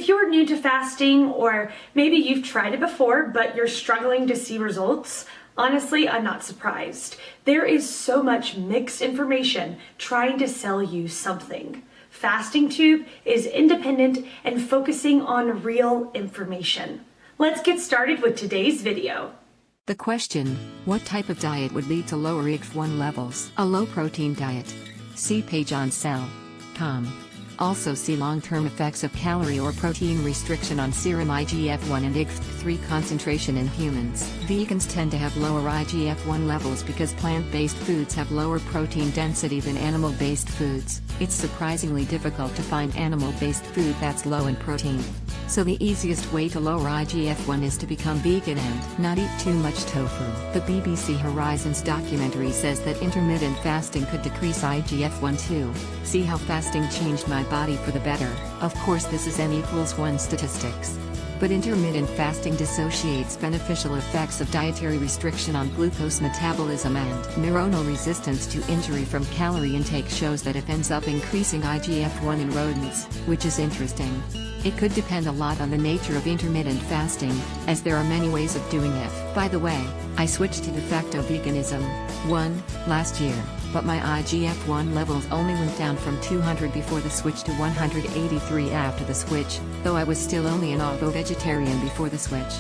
If you're new to fasting, or maybe you've tried it before but you're struggling to see results, honestly, I'm not surprised. There is so much mixed information trying to sell you something. Fasting Tube is independent and focusing on real information. Let's get started with today's video. The question, what type of diet would lead to lower IGF-1 levels? A low-protein diet. See page on cell.com. Also see long-term effects of calorie or protein restriction on serum IGF-1 and IGF-3 concentration in humans. Vegans tend to have lower IGF-1 levels because plant-based foods have lower protein density than animal-based foods. It's surprisingly difficult to find animal-based food that's low in protein. So the easiest way to lower IGF-1 is to become vegan and not eat too much tofu. The BBC Horizons documentary says that intermittent fasting could decrease IGF-1 too. See how fasting changed my body for the better. Of course, this is N=1 statistics. But intermittent fasting dissociates beneficial effects of dietary restriction on glucose metabolism and neuronal resistance to injury from calorie intake shows that it ends up increasing IGF-1 in rodents, which is interesting. It could depend a lot on the nature of intermittent fasting, as there are many ways of doing it. By the way, I switched to de facto veganism last year, but my IGF-1 levels only went down from 200 before the switch to 183 after the switch, though I was still only an ovo-vegetarian before the switch.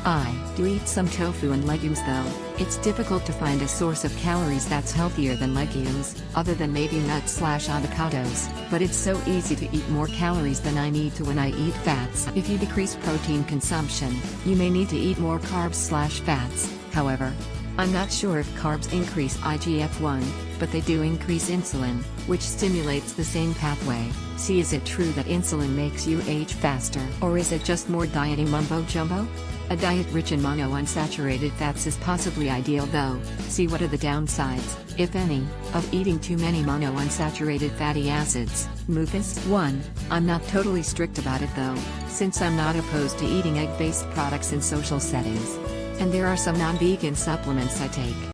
I do eat some tofu and legumes though. It's difficult to find a source of calories that's healthier than legumes, other than maybe nuts/avocados, but it's so easy to eat more calories than I need to when I eat fats. If you decrease protein consumption, you may need to eat more carbs/fats, however. I'm not sure if carbs increase IGF-1, but they do increase insulin, which stimulates the same pathway. See, is it true that insulin makes you age faster? Or is it just more dieting mumbo-jumbo? A diet rich in monounsaturated fats is possibly ideal though. See, what are the downsides, if any, of eating too many monounsaturated fatty acids? Mufus 1. I'm not totally strict about it though, since I'm not opposed to eating egg-based products in social settings. And there are some non-vegan supplements I take.